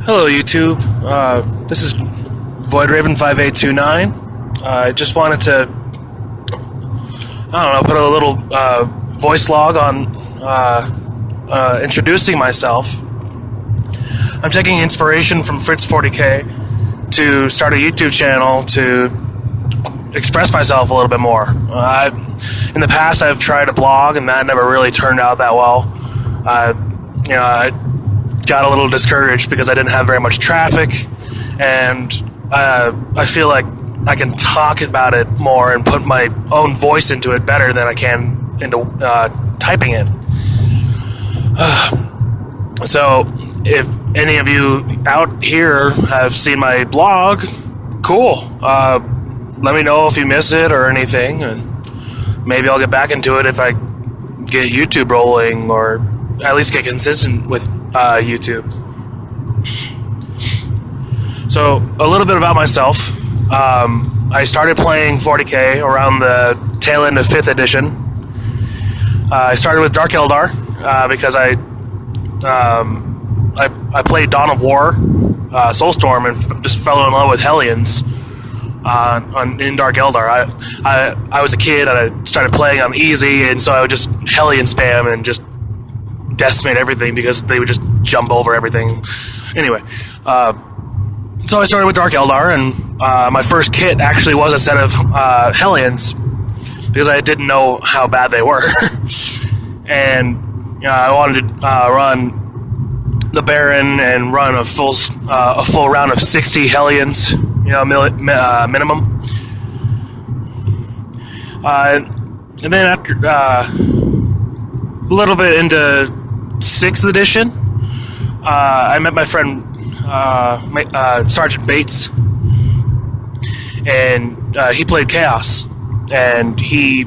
Hello YouTube, this is Voidraven5829. I just wanted to, put a little voice log on introducing myself. I'm taking inspiration from Fritz40k to start a YouTube channel to express myself a little bit more. In the past I've tried a blog and that never really turned out that well. I got a little discouraged because I didn't have very much traffic, and I feel like I can talk about it more and put my own voice into it better than I can into typing it. So if any of you out here have seen my blog, cool. Let me know if you miss it or anything, and maybe I'll get back into it if I get YouTube rolling, or at least get consistent with YouTube. So, a little bit about myself. I started playing 40k around the tail end of 5th edition. I started with Dark Eldar because I played Dawn of War, Soulstorm, and just fell in love with Hellions in Dark Eldar. I was a kid and I started playing on easy, and so I would just Hellion spam and just decimate everything because they would just jump over everything. Anyway, so I started with Dark Eldar, and my first kit actually was a set of Hellions because I didn't know how bad they were. And I wanted to run the Baron and run a full round of 60 Hellions, minimum. And then after a little bit into 6th edition, I met my friend Sergeant Bates, and he played Chaos, and we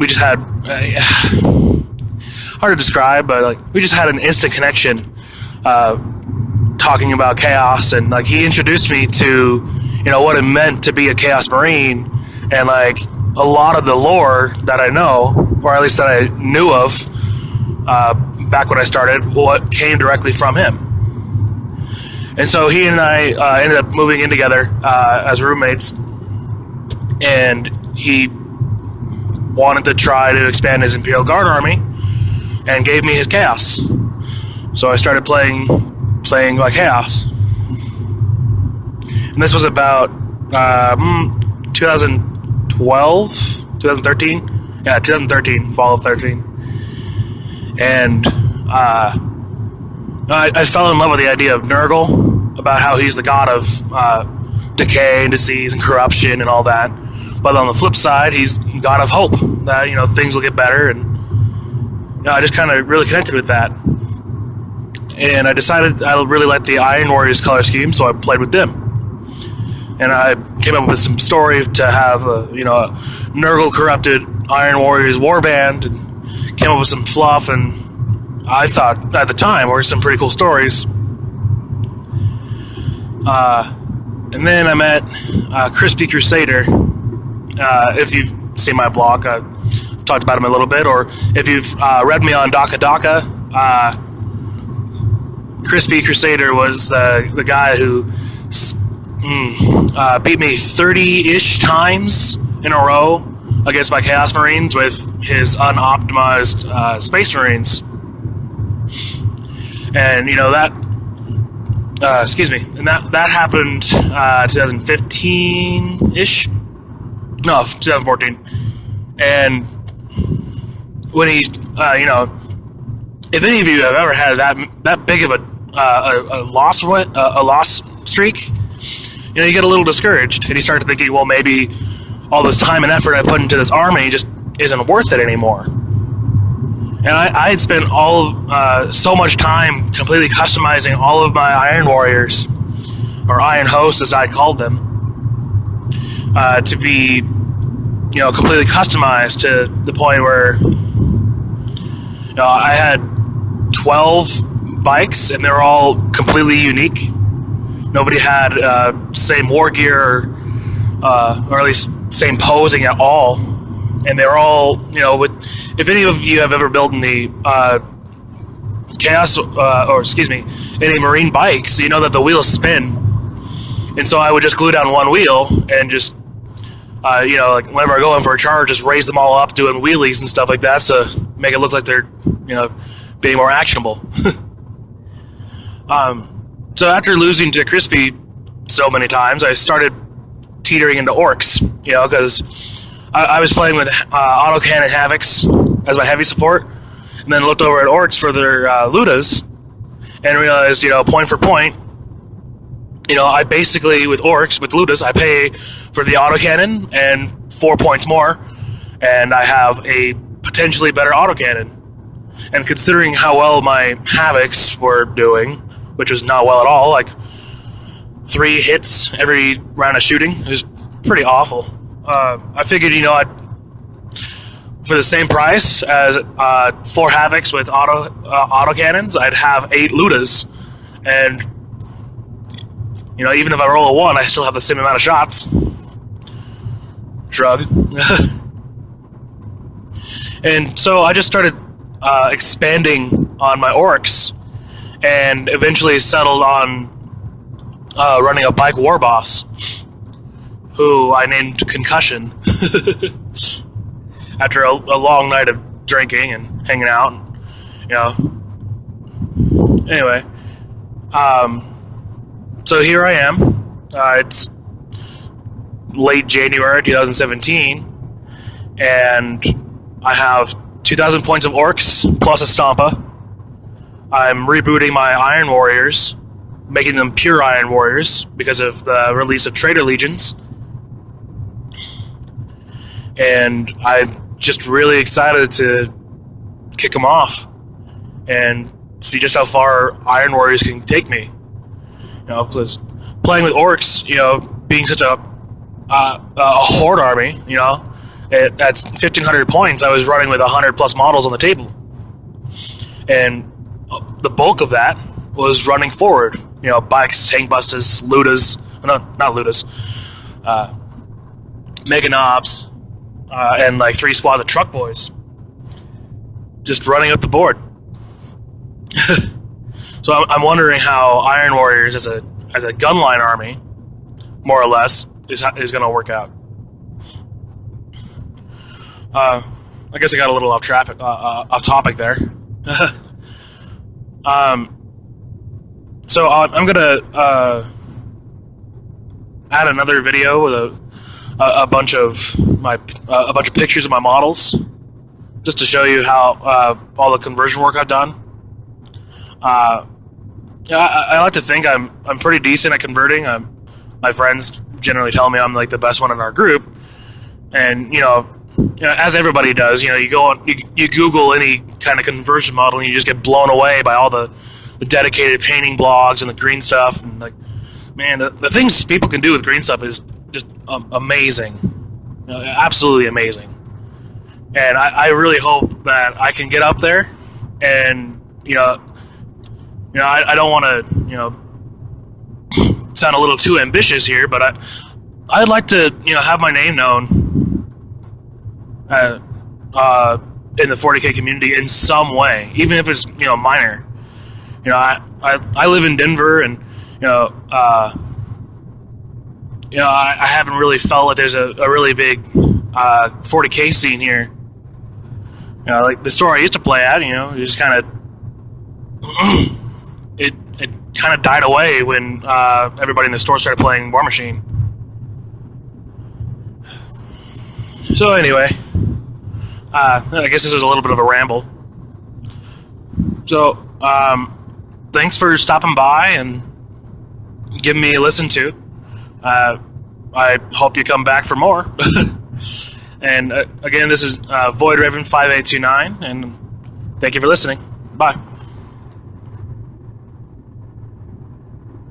just had hard to describe, but we just had an instant connection talking about Chaos, and he introduced me to what it meant to be a Chaos Marine, and a lot of the lore that I know, or at least that I knew of back when I started, what came directly from him. And so he and I ended up moving in together as roommates, and he wanted to try to expand his Imperial Guard army and gave me his Chaos. So I started playing like Chaos. And this was about 2013? Yeah, 2013, fall of 13. And I fell in love with the idea of Nurgle, about how he's the god of decay and disease and corruption and all that. But on the flip side, he's god of hope, that things will get better, and I just kind of really connected with that. And I decided I really liked the Iron Warriors color scheme, so I played with them. And I came up with some story to have a Nurgle corrupted Iron Warriors warband, and came up with some fluff, and I thought at the time were some pretty cool stories. And then I met Crispy Crusader. If you've seen my blog, I've talked about him a little bit, or if you've read me on Daka Daka, Crispy Crusader was the guy who beat me 30-ish times in a row against my Chaos Marines with his unoptimized Space Marines. And that happened 2015-ish. No, 2014. And when he, if any of you have ever had that big of a loss streak, you get a little discouraged, and you start thinking, well, maybe all this time and effort I put into this army just isn't worth it anymore. And I had spent so much time completely customizing all of my Iron Warriors, or Iron Hosts as I called them, to be completely customized to the point where I had 12 bikes, and they're all completely unique. Nobody had same war gear, or at least same posing at all. And they're all, if any of you have ever built any any marine bikes, you know that the wheels spin. And so I would just glue down one wheel and just, like whenever I go in for a charge, just raise them all up doing wheelies and stuff like that to make it look like they're, being more actionable. So after losing to Crispy so many times, I started teetering into orcs, because I was playing with autocannon Havocs as my heavy support, and then looked over at orcs for their Ludas, and realized, point for point, I basically, with orcs, with Ludas, I pay for the autocannon and 4 points more, and I have a potentially better autocannon. And considering how well my Havocs were doing, which was not well at all, like 3 hits every round of shooting, it was pretty awful. I figured, for the same price as 4 Havocs with autocannons, I'd have 8 Ludas, and even if I roll a 1, I still have the same amount of shots. Shrug. And so I just started expanding on my orcs, and eventually settled on running a bike war boss, who I named Concussion. After a long night of drinking and hanging out, Anyway, so here I am. It's late January 2017, and I have 2,000 points of orcs plus a Stompa. I'm rebooting my Iron Warriors, making them pure Iron Warriors because of the release of Traitor Legions. And I'm just really excited to kick them off and see just how far Iron Warriors can take me. Because playing with orcs, being such a horde army, at 1,500 points, I was running with 100 plus models on the table. And the bulk of that was running forward. Bikes, tank busters, Ludas, no, not Ludas, Mega Knobs, and like 3 squads of truck boys. Just running up the board. So I'm wondering how Iron Warriors as a gunline army, more or less, is going to work out. I guess I got a little off topic there. So I'm gonna add another video with a bunch of pictures of my models, just to show you how all the conversion work I've done. I like to think I'm pretty decent at converting. My friends generally tell me I'm like the best one in our group, and as everybody does, you go on, you Google any kind of conversion model, and you just get blown away by all the dedicated painting blogs and the green stuff, and man, the things people can do with green stuff is just amazing, absolutely amazing. And I really hope that I can get up there, and I don't want to sound a little too ambitious here, but I'd like to have my name known in the 40K community in some way, even if it's minor. I live in Denver, and I haven't really felt like there's a really big 40K scene here. Like the store I used to play at, it just kind of it kind of died away when everybody in the store started playing War Machine. So anyway, I guess this was a little bit of a ramble. So thanks for stopping by and giving me a listen to. I hope you come back for more. And again, this is Voidraven5829, and thank you for listening. Bye.